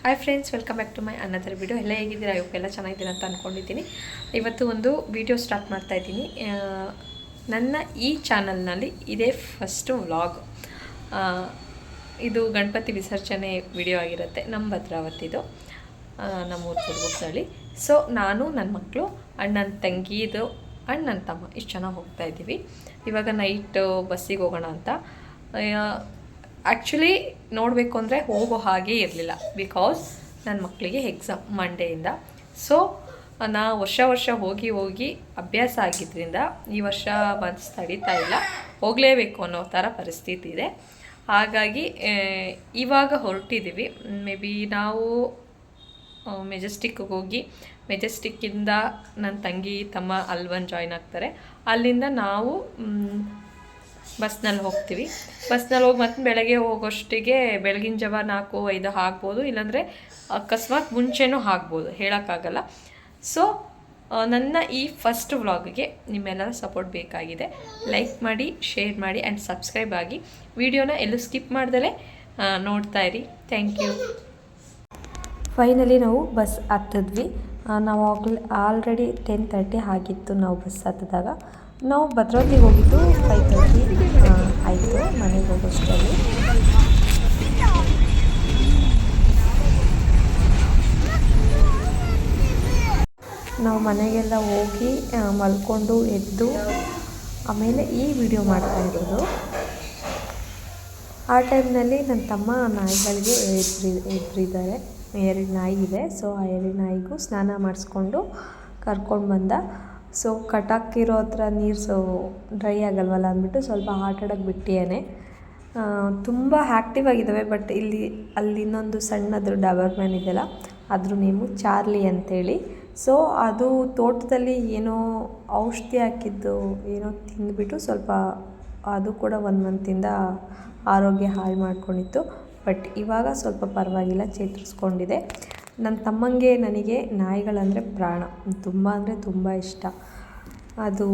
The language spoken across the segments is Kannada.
Hi friends, welcome back to my another video. ಎಲ್ಲ ಹೇಗಿದ್ದೀರಾ? ಇವಕ್ಕೆಲ್ಲ ಚೆನ್ನಾಗಿದ್ದೀರಾ ಅಂತ ಅಂದ್ಕೊಂಡಿದ್ದೀನಿ. ಇವತ್ತು ಒಂದು ವಿಡಿಯೋ ಸ್ಟಾರ್ಟ್ ಮಾಡ್ತಾಯಿದ್ದೀನಿ. ನನ್ನ ಈ ಚಾನಲ್ನಲ್ಲಿ ಇದೇ ಫಸ್ಟು ವ್ಲಾಗ್. ಇದು ಗಣಪತಿ ವಿಸರ್ಜನೆ ವಿಡಿಯೋ ಆಗಿರುತ್ತೆ. ನಮ್ಮ ಭದ್ರಾವತಿದು, ನಮ್ಮೂರು ಕುರುಗುಪ್ಪಳ್ಳಿ. ಸೊ ನಾನು, ನನ್ನ ಮಕ್ಕಳು, ಅಣ್ಣನ ತಂಗಿದು ಆ್ಯಂಡ್ ನನ್ನ ತಮ್ಮ ಇಷ್ಟು ಚೆನ್ನಾಗಿ ಹೋಗ್ತಾಯಿದ್ದೀವಿ. ಇವಾಗ ನೈಟ್ ಬಸ್ಸಿಗೆ ಹೋಗೋಣ ಅಂತ. ಆ್ಯಕ್ಚುಲಿ ನೋಡಬೇಕು ಅಂದರೆ ಹೋಗೋ ಹಾಗೆ ಇರಲಿಲ್ಲ, ಬಿಕಾಸ್ ನನ್ನ ಮಕ್ಕಳಿಗೆ ಎಕ್ಸಾಮ್ ಮಂಡೆಯಿಂದ. ಸೊ ನಾ ವರ್ಷ ಹೋಗಿ ಅಭ್ಯಾಸ ಆಗಿದ್ದರಿಂದ ಈ ವರ್ಷ ಮನಸ್ಸು ತಡೀತಾ ಇಲ್ಲ, ಹೋಗಲೇಬೇಕು ಅನ್ನೋ ಥರ ಪರಿಸ್ಥಿತಿ ಇದೆ. ಹಾಗಾಗಿ ಇವಾಗ ಹೊರಟಿದ್ದೀವಿ. ಮೇ ಬಿ ನಾವು ಮೆಜೆಸ್ಟಿಕ್ಗೆ ಹೋಗಿ, ಮೆಜೆಸ್ಟಿಕ್ಕಿಂದ ನನ್ನ ತಂಗಿ ತಮ್ಮ ಅಲ್ವನ್ ಜಾಯ್ನ್ ಆಗ್ತಾರೆ. ಅಲ್ಲಿಂದ ನಾವು ಬಸ್ನಲ್ಲಿ ಹೋಗ್ತೀವಿ. ಬಸ್ನಲ್ಲಿ ಹೋಗಿ ಮತ್ತೆ ಬೆಳಗ್ಗೆ ಹೋಗೋಷ್ಟಿಗೆ ಬೆಳಗಿನ ಜಾವ 4-5 ಆಗ್ಬೋದು, ಇಲ್ಲಾಂದರೆ ಅಕಸ್ಮಾತ್ ಮುಂಚೆನೂ ಆಗ್ಬೋದು, ಹೇಳೋಕ್ಕಾಗಲ್ಲ. ಸೊ ನನ್ನ ಈ ಫಸ್ಟ್ ವ್ಲಾಗ್ಗೆ ನಿಮ್ಮೆಲ್ಲರ ಸಪೋರ್ಟ್ ಬೇಕಾಗಿದೆ. ಲೈಕ್ ಮಾಡಿ, ಶೇರ್ ಮಾಡಿ ಆ್ಯಂಡ್ ಸಬ್ಸ್ಕ್ರೈಬ್ ಆಗಿ. ವಿಡಿಯೋನ ಎಲ್ಲೂ ಸ್ಕಿಪ್ ಮಾಡ್ದಲೇ ನೋಡ್ತಾ ಇರಿ. Thank you. ಫೈನಲಿ ನಾವು ಬಸ್ ಹತ್ತಿದ್ವಿ. ನಾವು ಆಲ್ರೆಡಿ 10:30 ಆಗಿತ್ತು ನಾವು ಬಸ್ ಹತ್ತಿದಾಗ. ನಾವು ಭದ್ರಾವತಿಗೆ ಹೋಗಿದ್ದು 5:30 ಆಯಿತು ಮನೆಗೆ ಹೋಗೋಷ್ಟರಲ್ಲಿ. ನಾವು ಮನೆಗೆಲ್ಲ ಹೋಗಿ ಮಲ್ಕೊಂಡು ಎದ್ದು ಆಮೇಲೆ ಈ ವಿಡಿಯೋ ಮಾಡ್ತಾ ಇರೋದು. ಆ ಟೈಮ್ನಲ್ಲಿ ನನ್ನ ತಮ್ಮ ನಾಯಿಗಳಿಗೆ ಎದುರಿದ್ದಾರೆ. 2 ನಾಯಿ ಇದೆ. ಸೊ ಆ 2 ನಾಯಿಗೂ ಸ್ನಾನ ಮಾಡಿಸ್ಕೊಂಡು ಕರ್ಕೊಂಡು ಬಂದ. ಸೊ ಕಟಾಕಿರೋ ಹತ್ರ ನೀರು ಡ್ರೈ ಆಗಲ್ವಲ್ಲ ಅಂದ್ಬಿಟ್ಟು ಸ್ವಲ್ಪ ಆಟಾಡೋಕ್ಕೆ ಬಿಟ್ಟಿಯಾನೆ. ತುಂಬ ಆ್ಯಕ್ಟಿವ್ ಆಗಿದ್ದಾವೆ. ಬಟ್ ಅಲ್ಲಿ ಇನ್ನೊಂದು ಸಣ್ಣದು ಡಾಬರ್ಮ್ಯಾನ್ ಇದೆಯಲ್ಲ, ಅದ್ರ ನೇಮು ಚಾರ್ಲಿ ಅಂತೇಳಿ. ಸೊ ಅದು ತೋಟದಲ್ಲಿ ಏನೋ ಔಷಧಿ ಹಾಕಿದ್ದು ಏನೋ ತಿಂದುಬಿಟ್ಟು ಸ್ವಲ್ಪ ಅದು ಕೂಡ 1 ಮಂತಿಂದ ಆರೋಗ್ಯ ಹಾಳು ಮಾಡ್ಕೊಂಡಿತ್ತು. ಬಟ್ ಇವಾಗ ಸ್ವಲ್ಪ ಪರವಾಗಿಲ್ಲ, ಚೇತರಿಸ್ಕೊಂಡಿದೆ. ನನ್ನ ತಮ್ಮಂಗೆ ನನಗೆ ನಾಯಿಗಳಂದರೆ ಪ್ರಾಣ, ತುಂಬ ಅಂದರೆ ತುಂಬ ಇಷ್ಟ. ಅದು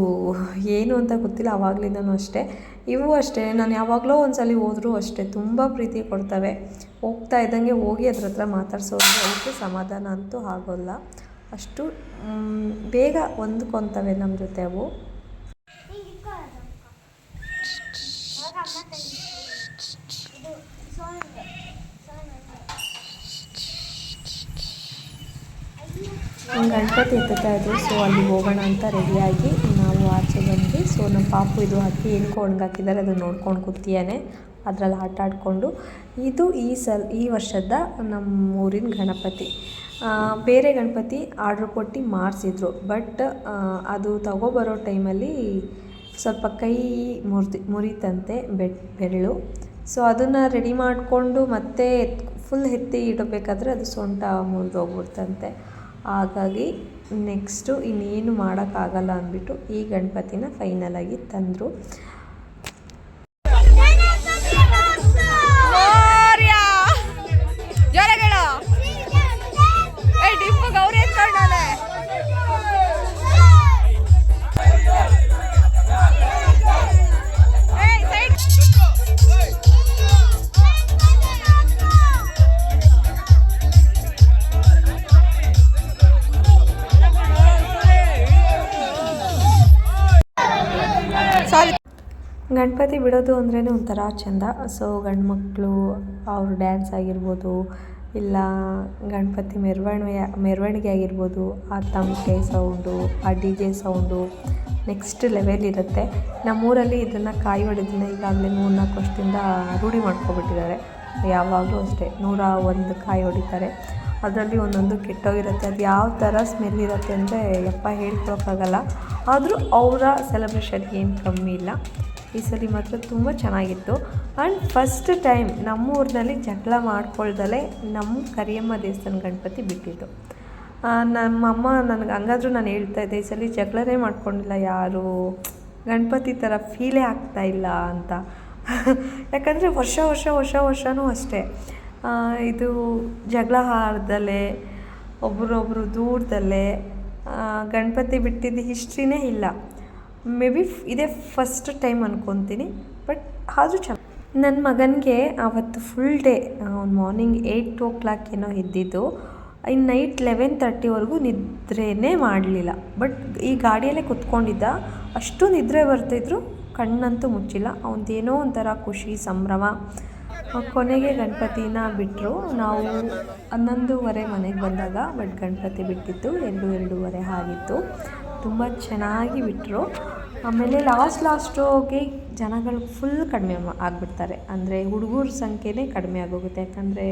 ಏನು ಅಂತ ಗೊತ್ತಿಲ್ಲ, ಆವಾಗಲಿಂದನೂ ಅಷ್ಟೇ. ಇವು ಅಷ್ಟೇ, ನಾನು ಯಾವಾಗಲೂ ಒಂದ್ಸಲ ಹೋದರೂ ಅಷ್ಟೇ ತುಂಬ ಪ್ರೀತಿ ಕೊಡ್ತವೆ. ಹೋಗ್ತಾ ಇದ್ದಂಗೆ ಹೋಗಿ ಅದ್ರ ಹತ್ರ ಮಾತಾಡ್ಸೋದು, ಅದಕ್ಕೆ ಸಮಾಧಾನ ಅಂತೂ ಆಗೋಲ್ಲ. ಅಷ್ಟು ಬೇಗ ಹೊಂದ್ಕೊತವೆ ನಮ್ಮ ಜೊತೆ ಅವು. ಗಣಪತಿ ಎತ್ತುತ್ತಾ ಇದ್ದರು. ಸೊ ಅಲ್ಲಿ ಹೋಗೋಣ ಅಂತ ರೆಡಿಯಾಗಿ ನಾವು ಆಚೆ ಬಂದ್ವಿ. ಸೊ ನಮ್ಮ ಪಾಪು ಇದು ಹಾಕಿ ಹೆಂಗೆ ಒಣಗಾಕಿದ್ದಾರೆ ಅದನ್ನು ನೋಡ್ಕೊಂಡು ಕೂತಿಯಾನೆ, ಅದರಲ್ಲಿ ಆಟ ಆಡಿಕೊಂಡು. ಇದು ಈ ವರ್ಷದ ನಮ್ಮ ಊರಿನ ಗಣಪತಿ. ಬೇರೆ ಗಣಪತಿ ಆರ್ಡ್ರ್ ಕೊಟ್ಟು ಮಾಡಿಸಿದ್ರು. ಬಟ್ ಅದು ತಗೊಬರೋ ಟೈಮಲ್ಲಿ ಸ್ವಲ್ಪ ಕೈ ಮುರಿತಂತೆ ಬೆರಳು. ಸೊ ಅದನ್ನು ರೆಡಿ ಮಾಡಿಕೊಂಡು ಮತ್ತೆ ಫುಲ್ ಎತ್ತಿ ಇಡಬೇಕಾದ್ರೆ ಅದು ಸೊಂಟ ಮುರಿದೋಗ್ಬಿಡ್ತಂತೆ. ಹಾಗಾಗಿ ನೆಕ್ಸ್ಟು ಇನ್ನೇನು ಮಾಡೋಕ್ಕಾಗಲ್ಲ ಅಂದ್ಬಿಟ್ಟು ಈ ಗಣಪತಿನ ಫೈನಲಾಗಿ ತಂದರು. ಗಣಪತಿ ಬಿಡೋದು ಅಂದ್ರೇ ಒಂಥರ ಚೆಂದ. ಸೊ ಗಂಡು ಮಕ್ಕಳು ಅವ್ರ ಡ್ಯಾನ್ಸ್ ಆಗಿರ್ಬೋದು, ಇಲ್ಲ ಗಣಪತಿ ಮೆರವಣಿಗೆ ಆಗಿರ್ಬೋದು, ಆ ತಮಟೆ ಸೌಂಡು, ಆ DJ ಸೌಂಡು ನೆಕ್ಸ್ಟ್ ಲೆವೆಲ್ ಇರುತ್ತೆ. ನಮ್ಮೂರಲ್ಲಿ ಇದನ್ನು ಕಾಯಿ ಹೊಡೆದನ್ನ ಈಗಾಗಲೇ 3-4 ವರ್ಷದಿಂದ ರೂಢಿ ಮಾಡ್ಕೊಬಿಟ್ಟಿದ್ದಾರೆ. ಯಾವಾಗಲೂ ಅಷ್ಟೇ 101 ಕಾಯಿ ಹೊಡಿತಾರೆ. ಅದರಲ್ಲಿ ಒಂದೊಂದು ಕೆಟ್ಟೋಗಿರುತ್ತೆ. ಅದು ಯಾವ ಥರ ಸ್ಮೆಲ್ ಇರುತ್ತೆ ಅಂದರೆ ಯಪ್ಪ ಹೇಳ್ಕೊಳಕ್ಕಾಗಲ್ಲ. ಆದರೂ ಅವರ ಸೆಲೆಬ್ರೇಷನ್ ಏನು ಕಮ್ಮಿ ಇಲ್ಲ. ಈ ಸಲ ಮಾತ್ರ ತುಂಬ ಚೆನ್ನಾಗಿತ್ತು. ಆ್ಯಂಡ್ ಫಸ್ಟ್ ಟೈಮ್ ನಮ್ಮೂರಿನಲ್ಲಿ ಜಗಳ ಮಾಡ್ಕೊಳ್ದಲೇ ನಮ್ಮ ಕರಿಯಮ್ಮ ದೇವಸ್ಥಾನ ಗಣಪತಿ ಬಿಟ್ಟಿದ್ದು. ನಮ್ಮಮ್ಮ ನನಗೆ ಹಂಗಾದ್ರೂ ನಾನು ಹೇಳ್ತಾಯಿದ್ದೆ, ಈ ಸಲ ಜಗಳನೇ ಮಾಡ್ಕೊಂಡಿಲ್ಲ ಯಾರು, ಗಣಪತಿ ಥರ ಫೀಲೇ ಆಗ್ತಾಯಿಲ್ಲ ಅಂತ. ಯಾಕಂದರೆ ವರ್ಷವೂ ಅಷ್ಟೇ ಇದು ಜಗಳ ಆಡ್ದಲೇ ಒಬ್ರೊಬ್ರು ದೂರದಲ್ಲೇ ಗಣಪತಿ ಬಿಟ್ಟಿದ್ದು ಹಿಸ್ಟ್ರಿನೇ ಇಲ್ಲ. ಮೇ ಬಿ ಇದೇ ಫಸ್ಟ್ ಟೈಮ್ ಅನ್ಕೊತೀನಿ. ಬಟ್ ಆದರೂ ನನ್ನ ಮಗನಿಗೆ ಆವತ್ತು ಫುಲ್ ಡೇ ಮಾರ್ನಿಂಗ್ 8 ಏನೋ ಎದ್ದಿದ್ದು, ಇನ್ನು ನೈಟ್ 11:30ವರೆಗೂ ನಿದ್ರೆನೇ ಮಾಡಲಿಲ್ಲ. ಬಟ್ ಈ ಗಾಡಿಯಲ್ಲೇ ಕುತ್ಕೊಂಡಿದ್ದ, ಅಷ್ಟು ನಿದ್ರೆ ಬರ್ತಿದ್ರು, ಕಣ್ಣಂತೂ ಮುಚ್ಚಿಲ್ಲ. ಅವನದೇನೋ ಒಂಥರ ಖುಷಿ ಸಂಭ್ರಮ. ಕೊನೆಗೆ ಗಣಪತಿನ ಬಿಟ್ಟರು. ನಾವು 11:30 ಮನೆಗೆ ಬಂದಾಗ, ಬಟ್ ಗಣಪತಿ ಬಿಟ್ಟಿದ್ದು 2:30 ಆಗಿತ್ತು. ತುಂಬ ಚೆನ್ನಾಗಿ ಬಿಟ್ಟರು. ಆಮೇಲೆ ಲಾಸ್ಟೋಗಿ ಜನಗಳು ಫುಲ್ ಕಡಿಮೆ ಆಗಿಬಿಡ್ತಾರೆ. ಅಂದರೆ ಹುಡುಗರ ಸಂಖ್ಯೆನೇ ಕಡಿಮೆ ಆಗೋಗುತ್ತೆ. ಯಾಕಂದರೆ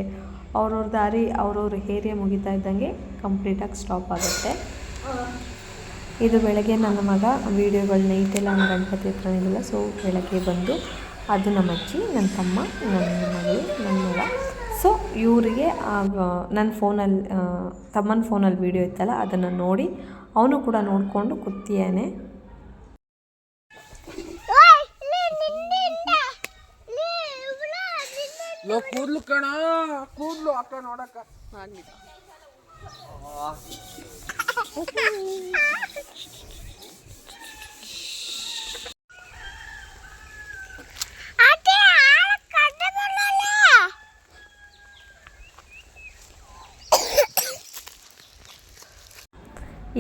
ಅವ್ರವ್ರ ದಾರಿ ಅವ್ರವ್ರ ಏರಿಯಾ ಮುಗಿತಾ ಇದ್ದಂಗೆ ಕಂಪ್ಲೀಟಾಗಿ ಸ್ಟಾಪ್ ಆಗುತ್ತೆ. ಇದು ಬೆಳಗ್ಗೆ ನನ್ನ ಮಗ ವೀಡಿಯೋಗಳು ನೈಟೆಲ್ಲ ನಮ್ಮ ಗಣಪತಿ ಹತ್ರ ಇರಲಿಲ್ಲ. ಸೊ ಬೆಳಗ್ಗೆ ಬಂದು ಅದು ನಮ್ಮ ಅಜ್ಜಿ, ನನ್ನ ತಮ್ಮ, ನನ್ನ ಮಗಳು, ನನ್ನ ಮಗ. ಸೊ ಇವರಿಗೆ ನನ್ನ ಫೋನಲ್ಲಿ ತಮ್ಮನ ಫೋನಲ್ಲಿ ವೀಡಿಯೋ ಇತ್ತಲ್ಲ, ಅದನ್ನು ನೋಡಿ ಅವನು ಕೂಡ ನೋಡಿಕೊಂಡು ಕೂತಿಯಾನೆ. ಕೂದ್ಲು ಕಣ, ಕೂದ್ಲು ಅಕ್ಕ ನೋಡಕ್ಕ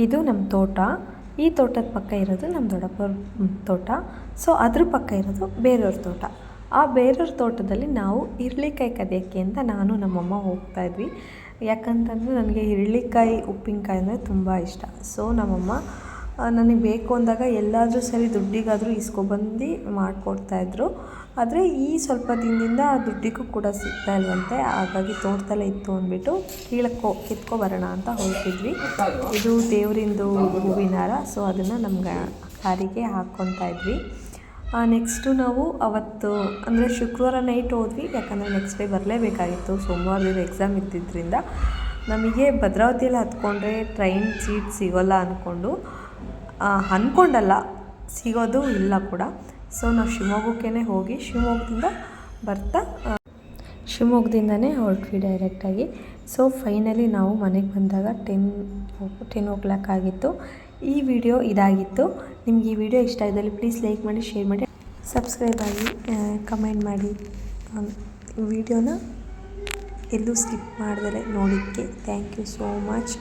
ಇದು ನಮ್ಮ ತೋಟ. ಈ ತೋಟದ ಪಕ್ಕ ಇರೋದು ನಮ್ಮ ದೊಡ್ಡಪ್ಪವ್ರ ತೋಟ. ಸೊ ಅದ್ರ ಪಕ್ಕ ಇರೋದು ಬೇರೆಯವ್ರ ತೋಟ. ಆ ಬೇರೆಯವ್ರ ತೋಟದಲ್ಲಿ ನಾವು ಹಿರಳಿಕಾಯಿ ಕದಿಯೋಕ್ಕೆ ಅಂತ ನಾನು ನಮ್ಮಮ್ಮ ಹೋಗ್ತಾಯಿದ್ವಿ. ಯಾಕಂತಂದರೆ ನನಗೆ ಹಿರಳಿಕಾಯಿ ಉಪ್ಪಿನಕಾಯಿ ಅಂದರೆ ತುಂಬ ಇಷ್ಟ. ಸೊ ನಮ್ಮಮ್ಮ ನನಗೆ ಬೇಕು ಅಂದಾಗ ಎಲ್ಲಾದರೂ ಸರಿ ದುಡ್ಡಿಗಾದರೂ ಇಸ್ಕೊಬಂದು ಮಾಡಿಕೊಡ್ತಾಯಿದ್ರು. ಆದರೆ ಈ ಸ್ವಲ್ಪ ದಿನದಿಂದ ದುಡ್ಡಿಗೂ ಕೂಡ ಸಿಗ್ತಾ ಇಲ್ವಂತೆ. ಹಾಗಾಗಿ ತೋಟದಲ್ಲೇ ಇತ್ತು ಅಂದ್ಬಿಟ್ಟು ಕಿತ್ಕೊಬರೋಣ ಅಂತ ಹೊರಟಿದ್ವಿ. ಇದು ದೇವರಿಂದು ಹೂವಿನ ಹಾರ. ಸೊ ಅದನ್ನು ನಮ್ಮ ಕಾರಿಗೆ ಹಾಕ್ಕೊತಾ ಇದ್ವಿ. ನೆಕ್ಸ್ಟು ನಾವು ಅವತ್ತು ಅಂದರೆ ಶುಕ್ರವಾರ ನೈಟ್ ಹೋದ್ವಿ. ಯಾಕಂದರೆ ನೆಕ್ಸ್ಟ್ ಡೇ ಬರಲೇಬೇಕಾಗಿತ್ತು. ಸೋಮವಾರದಿಂದ ಎಕ್ಸಾಮ್ ಇದ್ದಿದ್ದರಿಂದ ನಮಗೆ ಭದ್ರಾವತಿಯಲ್ಲಿ ಹತ್ಕೊಂಡ್ರೆ ಟ್ರೈನ್ ಸೀಟ್ ಸಿಗೋಲ್ಲ ಅಂದ್ಕೊಂಡಲ್ಲ, ಸಿಗೋದು ಇಲ್ಲ ಕೂಡ. ಸೊ ನಾವು ಶಿವಮೊಗ್ಗಕ್ಕೇ ಹೋಗಿ ಶಿವಮೊಗ್ಗದಿಂದನೇ ಹೊರಟ್ವಿ ಡೈರೆಕ್ಟಾಗಿ. ಸೊ ಫೈನಲಿ ನಾವು ಮನೆಗೆ ಬಂದಾಗ 10 ಆಗಿತ್ತು. ಈ ವಿಡಿಯೋ ಇದಾಗಿತ್ತು. ನಿಮ್ಗೆ ಈ ವಿಡಿಯೋ ಇಷ್ಟ ಇದ್ದಲ್ಲಿ ಪ್ಲೀಸ್ ಲೈಕ್ ಮಾಡಿ, ಶೇರ್ ಮಾಡಿ, ಸಬ್ಸ್ಕ್ರೈಬ್ ಆಗಿ, ಕಮೆಂಟ್ ಮಾಡಿ. ವಿಡಿಯೋನ ಎಲ್ಲೂ ಸ್ಕಿಪ್ ಮಾಡ್ದಲೇ ನೋಡಿದ್ದಕ್ಕೆ ಥ್ಯಾಂಕ್ ಯು ಸೋ ಮಚ್.